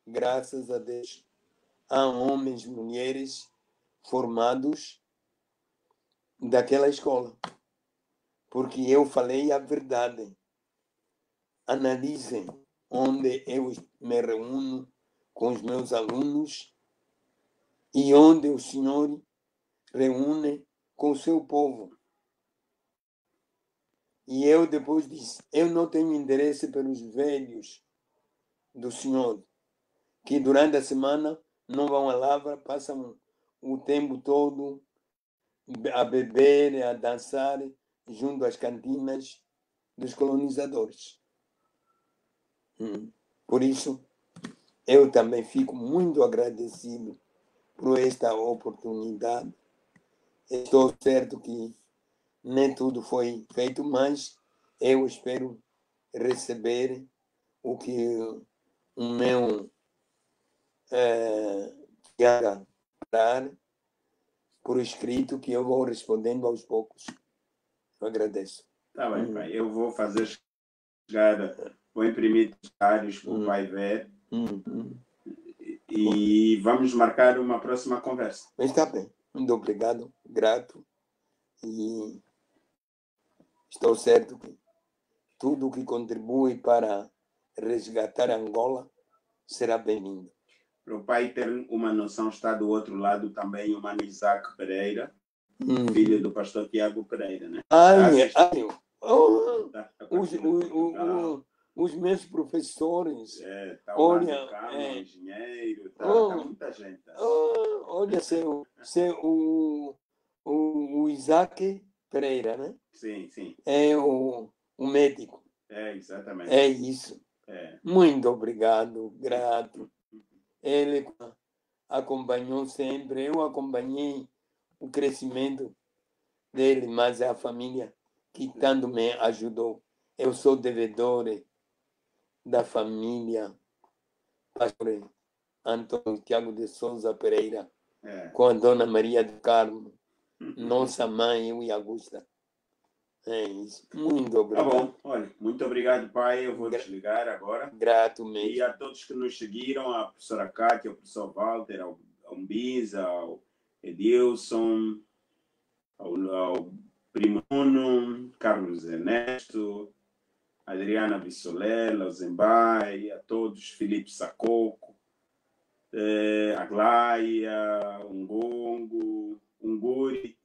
graças a Deus, há homens e mulheres formados daquela escola. Porque eu falei a verdade. Analisem onde eu me reúno com os meus alunos e onde o Senhor reúne com o seu povo. E eu depois disse, eu não tenho interesse pelos velhos do Senhor, que durante a semana não vão à lavra, passam o tempo todo a beber, a dançar junto às cantinas dos colonizadores. Por isso, eu também fico muito agradecido por esta oportunidade. Estou certo que nem tudo foi feito, mas eu espero receber o que o meu quer dar por escrito, que eu vou respondendo aos poucos. Eu agradeço. Tá bem, pai. Eu vou fazer chegar, vou imprimir diários para o pai ver. E vamos marcar uma próxima conversa. Mas está bem. Muito obrigado, grato. E estou certo que tudo que contribui para resgatar Angola será bem-vindo. Para o pai ter uma noção, está do outro lado também o Mano Isaac Pereira, filho do pastor Tiago Pereira, né? Os meus professores. Tá o Mano Cama, engenheiro, tá muita gente. Olha, o Isaac Pereira, né? Sim, sim. É o médico. Exatamente. É isso. Muito obrigado, grato. Ele acompanhou sempre, eu acompanhei o crescimento dele, mas é a família que tanto me ajudou. Eu sou devedor da família pastor Antônio Tiago de Souza Pereira, com a dona Maria do Carmo, nossa mãe, eu e Augusta. É isso. Muito obrigado. Tá bom. Olha, muito obrigado, pai. Eu vou desligar agora. Grato mesmo. E a todos que nos seguiram, a professora Cátia, ao professor Walter, ao Mbisa, ao Edilson, ao Primo Nuno, Carlos Ernesto, Adriana Bissolela, ao Zembai, a todos, Felipe Sacoco, Aglaia, Ungongo, Unguri,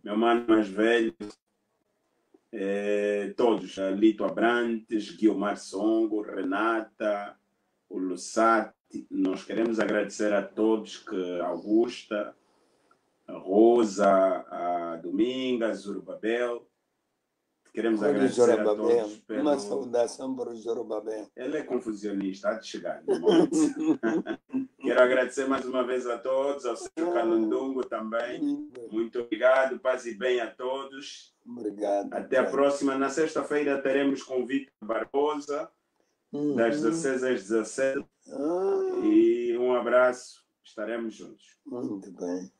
meu mano mais velho, todos, Lito Abrantes, Guilmar Songo, Renata, o Lussati. Nós queremos agradecer a todos, que Augusta, a Rosa, a Dominga, a Zorobabel. Queremos agradecer a todos pelo... Uma saudação para o Zorobabel. Ele é confusionista, há de chegar no momento. Quero agradecer mais uma vez a todos, ao Sérgio Canundungo também. Muito obrigado, paz e bem a todos. Obrigado. Até a próxima. Na sexta-feira teremos com Vitor Barbosa, das 16 às 17. E um abraço, estaremos juntos. Muito bem.